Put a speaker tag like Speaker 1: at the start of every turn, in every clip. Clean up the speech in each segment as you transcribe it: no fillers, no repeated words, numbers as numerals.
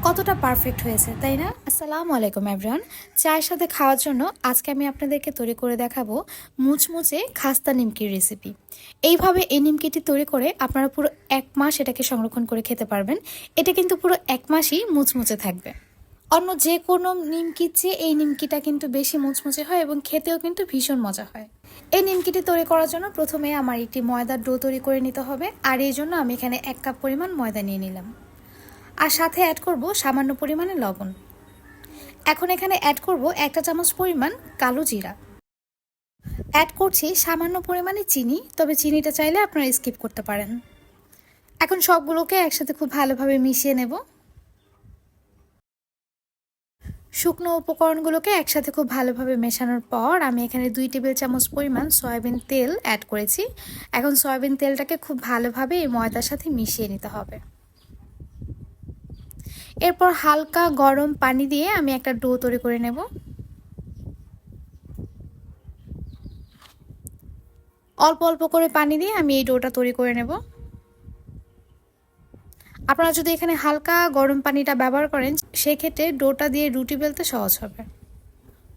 Speaker 1: কতটা পারফেক্ট হয়েছে তাই না? আসসালামু আলাইকুম এভরিওয়ান। চায়ের সাথে খাওয়ার জন্য আজকে আমি আপনাদেরকে তৈরি করে দেখাবো মুচমুচে খাস্তা নিমকির রেসিপি। এইভাবে এই নিমকিটি তৈরি করে আপনারা পুরো 1 মাস এটাকে সংরক্ষণ করে খেতে পারবেন। এটা কিন্তু পুরো 1 মাসই মুচমুচে থাকবে। অন্য যে কোনো নিমকির চেয়ে এই নিমকিটা কিন্তু বেশি মুচমুচে হয় এবং খেতেও কিন্তু ভীষণ মজা হয়। এই নিমকিটি তৈরি করার জন্য প্রথমে আমার একটি ময়দার ডো তৈরি করে নিতে হবে, আর এই জন্য আমি এখানে 1 কাপ পরিমাণ ময়দা নিয়ে নিলাম। আর সাথে অ্যাড করব সামান্য পরিমাণে লবণ। এখন এখানে অ্যাড করব 1 চামচ পরিমাণ কালো জিরা। অ্যাড করছি সামান্য পরিমাণে চিনি, তবে চিনিটা চাইলে আপনারা স্কিপ করতে পারেন। এখন সবগুলোকে একসাথে খুব ভালোভাবে মিশিয়ে নেব। শুকনো উপকরণগুলোকে একসাথে খুব ভালোভাবে মেশানোর পর আমি এখানে 2 টেবিল চামচ পরিমাণ সয়াবিন তেল অ্যাড করেছি। এখন সয়াবিন তেলটাকে খুব ভালোভাবে এই ময়দার সাথে মিশিয়ে নিতে হবে। এরপর হালকা গরম পানি দিয়ে আমি একটা ডো তৈরি করে নেব। অল্প অল্প করে পানি দিয়ে আমি এই ডোটা তৈরি করে নেব। আপনারা যদি এখানে হালকা গরম পানিটা ব্যবহার করেন সেক্ষেত্রে ডোটা দিয়ে রুটি বেলতে সহজ হবে।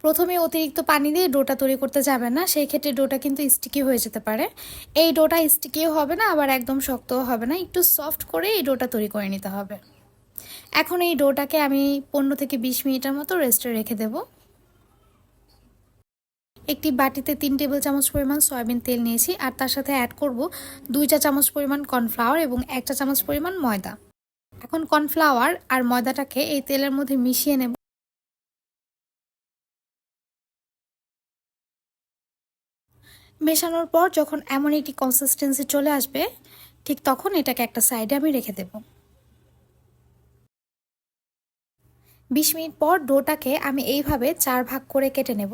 Speaker 1: প্রথমে অতিরিক্ত পানি দিয়ে ডোটা তৈরি করতে যাবেন না, সেই ক্ষেত্রে ডোটা কিন্তু স্টিকি হয়ে যেতে পারে। এই ডোটা স্টিকিও হবে না, আবার একদম শক্তও হবে না, একটু সফট করে এই ডোটা তৈরি করে নিতে হবে। এখন এই ডোটাকে আমি 15 থেকে 20 মিনিটের মতো রেস্টে রেখে দেব। একটি বাটিতে 3 টেবিল চামচ পরিমাণ সয়াবিন তেল নিয়েছি, আর তার সাথে অ্যাড করব 2 চা চামচ পরিমাণ কর্নফ্লাওয়ার এবং 1 চা চামচ পরিমাণ ময়দা। এখন কর্নফ্লাওয়ার আর ময়দাটাকে এই তেলের মধ্যে মিশিয়ে নেব। মেশানোর পর যখন এমন একটি কনসিস্টেন্সি চলে আসবে, ঠিক তখন এটাকে একটা সাইডে আমি রেখে দেব। 20 মিনিট পর ডোটাকে আমি এইভাবে 4 ভাগ করে কেটে নেব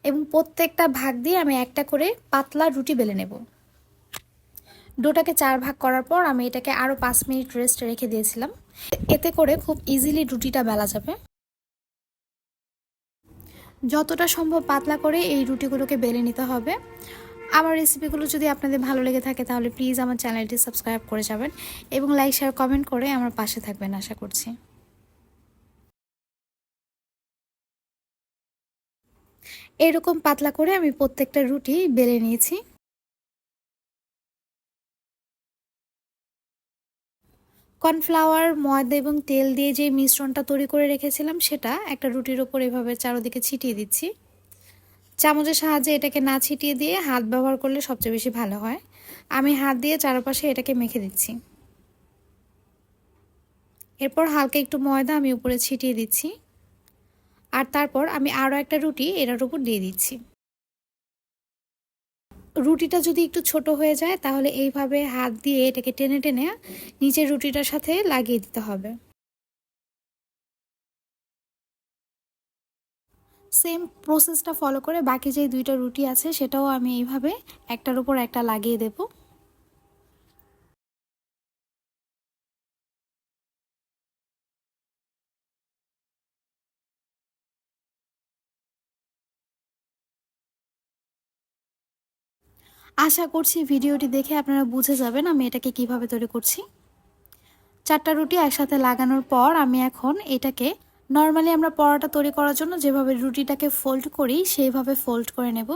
Speaker 1: এবং প্রত্যেকটা ভাগ দিয়ে আমি একটা করে পাতলা রুটি বেলে নেব। ডোটাকে 4 ভাগ করার পর আমি এটাকে আরও 5 মিনিট রেস্ট রেখে দিয়েছিলাম। এতে করে খুব ইজিলি রুটিটা বেলা যাবে। যতটা সম্ভব পাতলা করে এই রুটিগুলোকে বেলে নিতে হবে। আমার রেসিপিগুলো যদি আপনাদের ভালো লেগে থাকে তাহলে প্লিজ আমার চ্যানেলটি সাবস্ক্রাইব করে যাবেন এবং লাইক শেয়ার কমেন্ট করে আমার পাশে থাকবেন আশা করছি। এরকম পাতলা করে আমি প্রত্যেকটা রুটি বেলে নিয়েছি। কর্নফ্লাওয়ার, ময়দা এবং তেল দিয়ে যে মিশ্রণটা তৈরি করে রেখেছিলাম সেটা একটা রুটির ওপর এভাবে চারদিকে ছিটিয়ে দিচ্ছি। চামচের সাহায্যে এটাকে না ছিটিয়ে দিয়ে হাত ব্যবহার করলে সবচেয়ে বেশি ভালো হয়। আমি হাত দিয়ে চারপাশে এটাকে মেখে দিচ্ছি। এরপর হালকা একটু ময়দা আমি উপরে ছিটিয়ে দিচ্ছি, আর তারপর আমি আরও একটা রুটি এটার উপর দিয়ে দিচ্ছি। রুটিটা যদি একটু ছোট হয়ে যায় তাহলে এইভাবে হাত দিয়ে এটাকে টেনে টেনে নিচের রুটিটার সাথে লাগিয়ে দিতে হবে। সেম প্রসেসটা ফলো করে বাকি যে 2টা রুটি আছে সেটাও আমি এইভাবে একটার উপর একটা লাগিয়ে দেব। আশা করছি ভিডিওটি দেখে আপনারা বুঝে যাবেন আমি এটাকে কিভাবে তৈরি করছি। 4টা রুটি একসাথে লাগানোর পর আমি এখন এটাকে নর্মালি আমরা পরোটা তৈরি করার জন্য যেভাবে রুটিটাকে ফোল্ড করি সেইভাবে ফোল্ড করে নেব।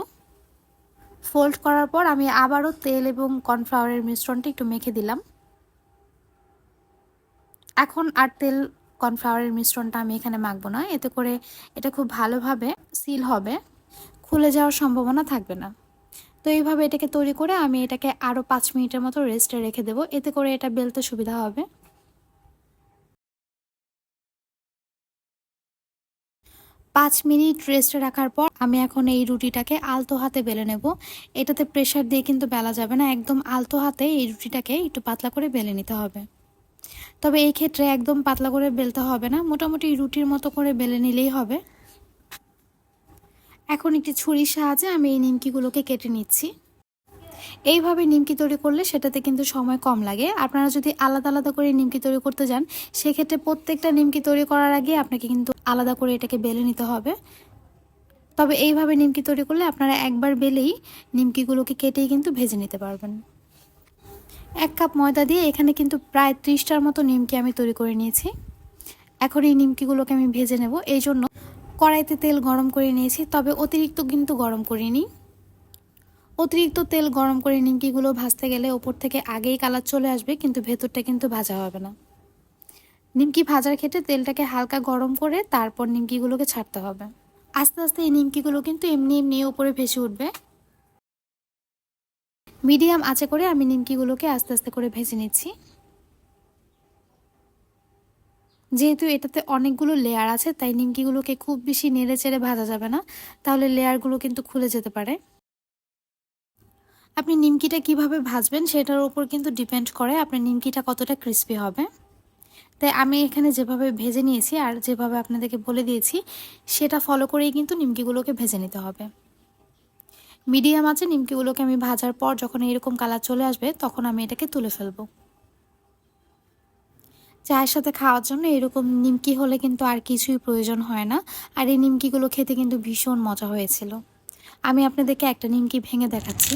Speaker 1: ফোল্ড করার পর আমি আবারও তেল এবং কর্নফ্লাওয়ারের মিশ্রণটা একটু মেখে দিলাম। এখন আর তেল কর্নফ্লাওয়ারের মিশ্রণটা আমি এখানে মাখবো না, এতে করে এটা খুব ভালোভাবে সিল হবে, খুলে যাওয়ার সম্ভাবনা থাকবে না। তো এইভাবে এটাকে তৈরি করে আমি এটাকে আরও 5 মিনিটের মতো রেস্টে রেখে দেবো, এতে করে এটা বেলতে সুবিধা হবে। 5 মিনিট রেস্টে রাখার পর আমি এখন এই রুটিটাকে আলতো হাতে বেলে নেব। এটাতে প্রেসার দিয়ে কিন্তু বেলা যাবে না, একদম আলতো হাতে এই রুটিটাকে একটু পাতলা করে বেলে নিতে হবে। তবে এই ক্ষেত্রে একদম পাতলা করে বেলতে হবে না, মোটামুটি রুটির মতো করে বেলে নিলেই হবে। এখন একটি ছুরির সাহায্যে আমি এই নিমকিগুলোকে কেটে নিচ্ছি। এইভাবে নিমকি তৈরি করলে সেটাতে কিন্তু সময় কম লাগে। আপনারা যদি আলাদা আলাদা করে নিমকি তৈরি করতে যান সেক্ষেত্রে প্রত্যেকটা নিমকি তৈরি করার আগে আপনাকে কিন্তু আলাদা করে এটাকে বেলে নিতে হবে। তবে এইভাবে নিমকি তৈরি করলে আপনারা একবার বেলেই নিমকিগুলোকে কেটেই কিন্তু ভেজে নিতে পারবেন। 1 কাপ ময়দা দিয়ে এখানে কিন্তু প্রায় 30টার মতো নিমকি আমি তৈরি করে নিয়েছি। এখন এই নিমকিগুলোকে আমি ভেজে নেব। এই জন্য কড়াইতে তেল গরম করে নিয়েছি, তবে অতিরিক্ত কিন্তু গরম করিনি। অতিরিক্ত তেল গরম করে নিমকিগুলো ভাজতে গেলে ওপর থেকে আগেই কালার চলে আসবে, কিন্তু ভেতরটা কিন্তু ভাজা হবে না। নিমকি ভাজার ক্ষেত্রে তেলটাকে হালকা গরম করে তারপর নিমকিগুলোকে ছাড়তে হবে। আস্তে আস্তে এই নিমকিগুলো কিন্তু এমনি এমনি উপরে ভেসে উঠবে। মিডিয়াম আঁচে করে আমি নিমকিগুলোকে আস্তে আস্তে করে ভেজে নিচ্ছি। যেহেতু এটাতে অনেকগুলো লেয়ার আছে, তাই নিমকিগুলোকে খুব বেশি নেড়ে চেড়ে ভাজা যাবে না, তাহলে লেয়ারগুলো কিন্তু খুলে যেতে পারে। আপনি নিমকিটা কিভাবে ভাজবেন সেটার উপর কিন্তু ডিপেন্ড করে আপনার নিমকিটা কতটা ক্রিস্পি হবে। তাই আমি এখানে যেভাবে ভেজে নিয়েছি আর যেভাবে আপনাদেরকে বলে দিয়েছি সেটা ফলো করেই কিন্তু নিমকিগুলোকে ভেজে নিতে হবে। মিডিয়াম আঁচে নিমকিগুলোকে আমি ভাজার পর যখন এরকম কালার চলে আসবে তখন আমি এটাকে তুলে ফেলবো। চায়ের সাথে খাওয়ার জন্য এরকম নিমকি হলে কিন্তু আর কিছুই প্রয়োজন হয় না। আর এই নিমকিগুলো খেতে কিন্তু ভীষণ মজা হয়েছিল। আমি আপনাদেরকে একটা নিমকি ভেঙে দেখাচ্ছি।